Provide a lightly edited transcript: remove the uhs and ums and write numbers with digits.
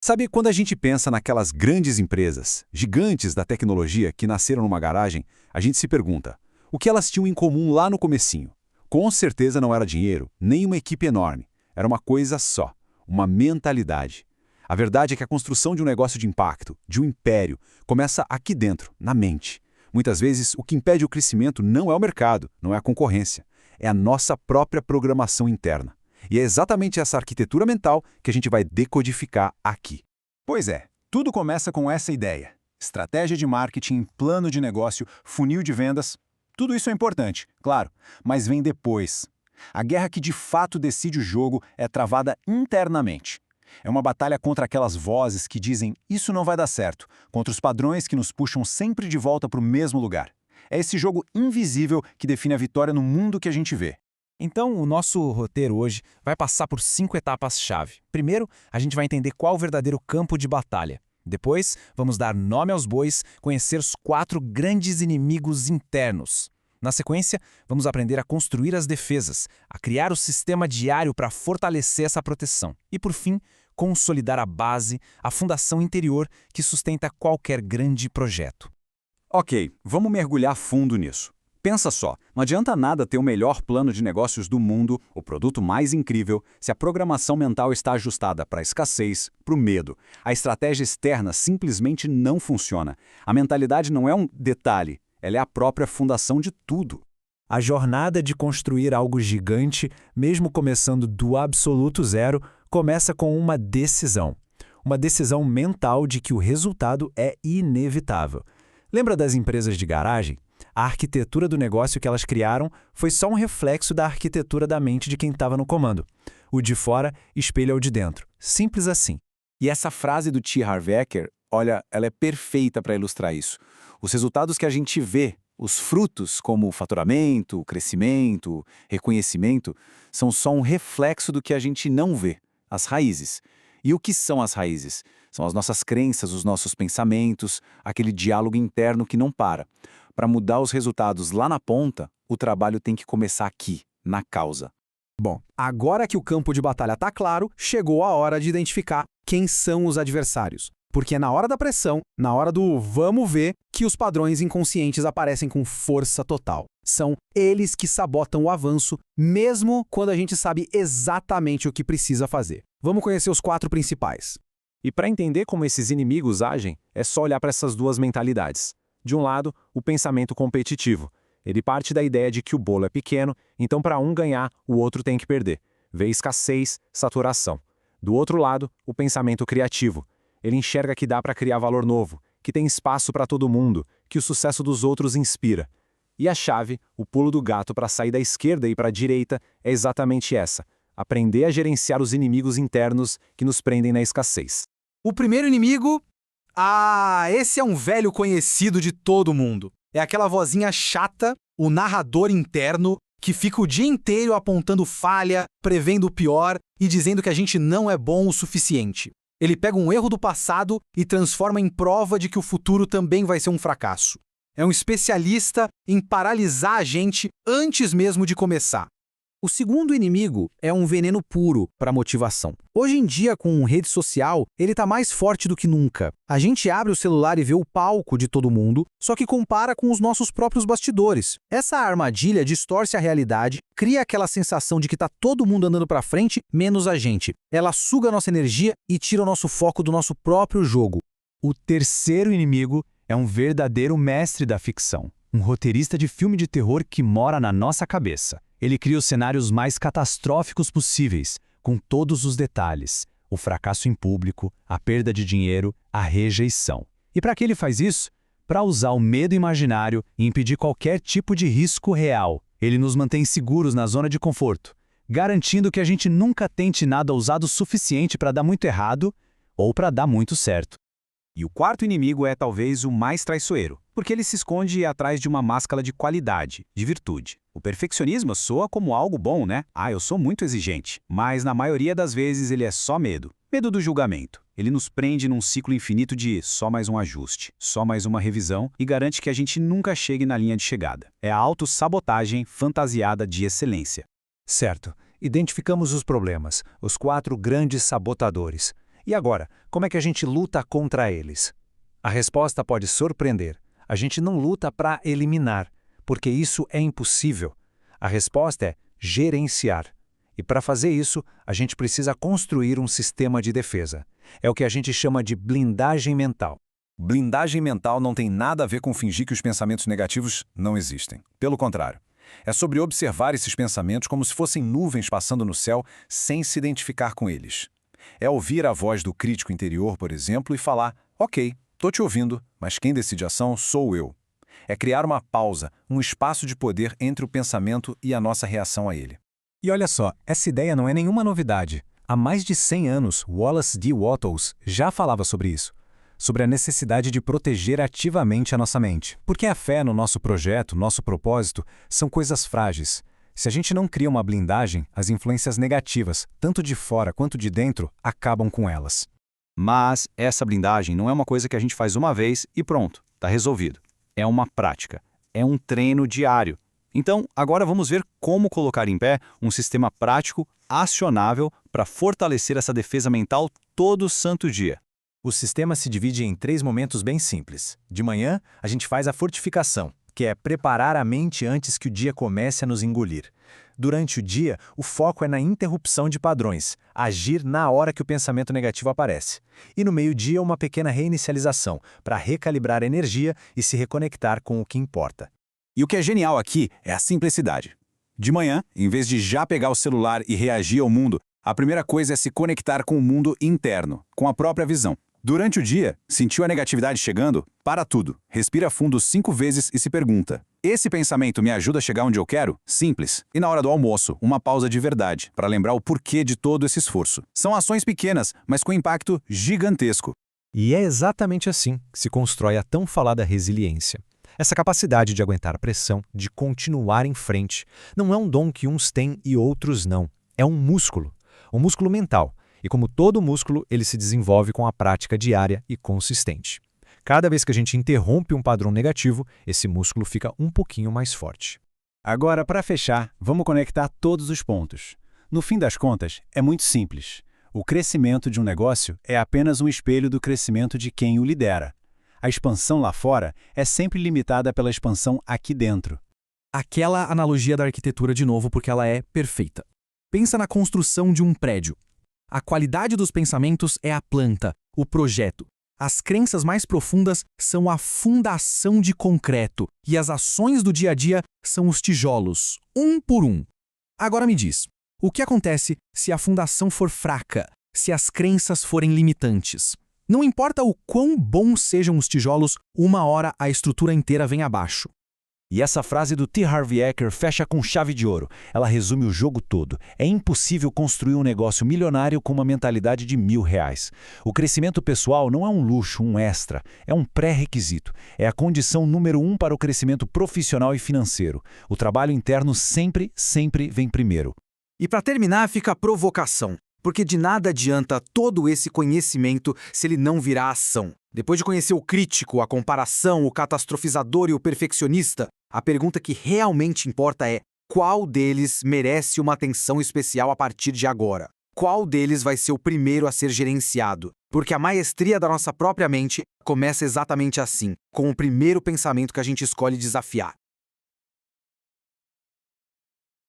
Sabe quando a gente pensa naquelas grandes empresas, gigantes da tecnologia que nasceram numa garagem, a gente se pergunta, o que elas tinham em comum lá no comecinho? Com certeza não era dinheiro, nem uma equipe enorme. Era uma coisa só, uma mentalidade. A verdade é que a construção de um negócio de impacto, de um império, começa aqui dentro, na mente. Muitas vezes, o que impede o crescimento não é o mercado, não é a concorrência. É a nossa própria programação interna. E é exatamente essa arquitetura mental que a gente vai decodificar aqui. Pois é, tudo começa com essa ideia. Estratégia de marketing, plano de negócio, funil de vendas. Tudo isso é importante, claro, mas vem depois. A guerra que de fato decide o jogo é travada internamente. É uma batalha contra aquelas vozes que dizem isso não vai dar certo, contra os padrões que nos puxam sempre de volta para o mesmo lugar. É esse jogo invisível que define a vitória no mundo que a gente vê. Então, o nosso roteiro hoje vai passar por 5 etapas-chave. Primeiro, a gente vai entender qual o verdadeiro campo de batalha. Depois, vamos dar nome aos bois, conhecer os 4 grandes inimigos internos. Na sequência, vamos aprender a construir as defesas, a criar o sistema diário para fortalecer essa proteção. E, por fim, consolidar a base, a fundação interior que sustenta qualquer grande projeto. Ok, vamos mergulhar fundo nisso. Pensa só, não adianta nada ter o melhor plano de negócios do mundo, o produto mais incrível, se a programação mental está ajustada para a escassez, para o medo. A estratégia externa simplesmente não funciona. A mentalidade não é um detalhe, ela é a própria fundação de tudo. A jornada de construir algo gigante, mesmo começando do absoluto zero, começa com uma decisão. Uma decisão mental de que o resultado é inevitável. Lembra das empresas de garagem? A arquitetura do negócio que elas criaram foi só um reflexo da arquitetura da mente de quem estava no comando. O de fora espelha o de dentro. Simples assim. E essa frase do T. Harv Eker, olha, ela é perfeita para ilustrar isso. Os resultados que a gente vê, os frutos como o faturamento, o crescimento, reconhecimento, são só um reflexo do que a gente não vê, as raízes. E o que são as raízes? São as nossas crenças, os nossos pensamentos, aquele diálogo interno que não para. Para mudar os resultados lá na ponta, o trabalho tem que começar aqui, na causa. Bom, agora que o campo de batalha está claro, chegou a hora de identificar quem são os adversários. Porque é na hora da pressão, na hora do vamos ver, que os padrões inconscientes aparecem com força total. São eles que sabotam o avanço, mesmo quando a gente sabe exatamente o que precisa fazer. Vamos conhecer os 4 principais. E para entender como esses inimigos agem, é só olhar para essas duas mentalidades. De um lado, o pensamento competitivo. Ele parte da ideia de que o bolo é pequeno, então para um ganhar, o outro tem que perder. Vê escassez, saturação. Do outro lado, o pensamento criativo. Ele enxerga que dá para criar valor novo, que tem espaço para todo mundo, que o sucesso dos outros inspira. E a chave, o pulo do gato para sair da esquerda e para a direita, é exatamente essa: aprender a gerenciar os inimigos internos que nos prendem na escassez. O primeiro inimigo... esse é um velho conhecido de todo mundo. É aquela vozinha chata, o narrador interno, que fica o dia inteiro apontando falha, prevendo o pior e dizendo que a gente não é bom o suficiente. Ele pega um erro do passado e transforma em prova de que o futuro também vai ser um fracasso. É um especialista em paralisar a gente antes mesmo de começar. O segundo inimigo é um veneno puro para a motivação. Hoje em dia, com rede social, ele está mais forte do que nunca. A gente abre o celular e vê o palco de todo mundo, só que compara com os nossos próprios bastidores. Essa armadilha distorce a realidade, cria aquela sensação de que está todo mundo andando para frente, menos a gente. Ela suga a nossa energia e tira o nosso foco do nosso próprio jogo. O terceiro inimigo é um verdadeiro mestre da ficção. Um roteirista de filme de terror que mora na nossa cabeça. Ele cria os cenários mais catastróficos possíveis, com todos os detalhes: o fracasso em público, a perda de dinheiro, a rejeição. E para que ele faz isso? Para usar o medo imaginário e impedir qualquer tipo de risco real. Ele nos mantém seguros na zona de conforto, garantindo que a gente nunca tente nada ousado o suficiente para dar muito errado ou para dar muito certo. E o quarto inimigo é talvez o mais traiçoeiro, porque ele se esconde atrás de uma máscara de qualidade, de virtude. O perfeccionismo soa como algo bom, né? Eu sou muito exigente. Mas na maioria das vezes ele é só medo. Medo do julgamento. Ele nos prende num ciclo infinito de só mais um ajuste, só mais uma revisão e garante que a gente nunca chegue na linha de chegada. É a autossabotagem fantasiada de excelência. Certo. Identificamos os problemas, os 4 grandes sabotadores. E agora, como é que a gente luta contra eles? A resposta pode surpreender. A gente não luta para eliminar, porque isso é impossível. A resposta é gerenciar. E para fazer isso, a gente precisa construir um sistema de defesa. É o que a gente chama de blindagem mental. Blindagem mental não tem nada a ver com fingir que os pensamentos negativos não existem. Pelo contrário. É sobre observar esses pensamentos como se fossem nuvens passando no céu sem se identificar com eles. É ouvir a voz do crítico interior, por exemplo, e falar: ok, estou te ouvindo, mas quem decide a ação sou eu. É criar uma pausa, um espaço de poder entre o pensamento e a nossa reação a ele. E olha só, essa ideia não é nenhuma novidade. Há mais de 100 anos, Wallace D. Wattles já falava sobre isso. Sobre a necessidade de proteger ativamente a nossa mente. Porque a fé no nosso projeto, nosso propósito, são coisas frágeis. Se a gente não cria uma blindagem, as influências negativas, tanto de fora quanto de dentro, acabam com elas. Mas essa blindagem não é uma coisa que a gente faz uma vez e pronto, está resolvido. É uma prática, é um treino diário. Então, agora vamos ver como colocar em pé um sistema prático, acionável, para fortalecer essa defesa mental todo santo dia. O sistema se divide em 3 momentos bem simples. De manhã, a gente faz a fortificação, que é preparar a mente antes que o dia comece a nos engolir. Durante o dia, o foco é na interrupção de padrões, agir na hora que o pensamento negativo aparece. E no meio-dia, uma pequena reinicialização, para recalibrar a energia e se reconectar com o que importa. E o que é genial aqui é a simplicidade. De manhã, em vez de já pegar o celular e reagir ao mundo, a primeira coisa é se conectar com o mundo interno, com a própria visão. Durante o dia, sentiu a negatividade chegando? Para tudo. Respira fundo 5 vezes e se pergunta: esse pensamento me ajuda a chegar onde eu quero? Simples. E na hora do almoço, uma pausa de verdade, para lembrar o porquê de todo esse esforço. São ações pequenas, mas com impacto gigantesco. E é exatamente assim que se constrói a tão falada resiliência. Essa capacidade de aguentar a pressão, de continuar em frente, não é um dom que uns têm e outros não. É um músculo mental. E como todo músculo, ele se desenvolve com a prática diária e consistente. Cada vez que a gente interrompe um padrão negativo, esse músculo fica um pouquinho mais forte. Agora, para fechar, vamos conectar todos os pontos. No fim das contas, é muito simples. O crescimento de um negócio é apenas um espelho do crescimento de quem o lidera. A expansão lá fora é sempre limitada pela expansão aqui dentro. Aquela analogia da arquitetura de novo, porque ela é perfeita. Pensa na construção de um prédio. A qualidade dos pensamentos é a planta, o projeto. As crenças mais profundas são a fundação de concreto e as ações do dia a dia são os tijolos, um por um. Agora me diz, o que acontece se a fundação for fraca, se as crenças forem limitantes? Não importa o quão bons sejam os tijolos, uma hora a estrutura inteira vem abaixo. E essa frase do T. Harv Eker fecha com chave de ouro. Ela resume o jogo todo. É impossível construir um negócio milionário com uma mentalidade de R$1.000. O crescimento pessoal não é um luxo, um extra. É um pré-requisito. É a condição número 1 para o crescimento profissional e financeiro. O trabalho interno sempre vem primeiro. E para terminar, fica a provocação. Porque de nada adianta todo esse conhecimento se ele não virar ação. Depois de conhecer o crítico, a comparação, o catastrofizador e o perfeccionista, a pergunta que realmente importa é: qual deles merece uma atenção especial a partir de agora? Qual deles vai ser o primeiro a ser gerenciado? Porque a maestria da nossa própria mente começa exatamente assim, com o primeiro pensamento que a gente escolhe desafiar.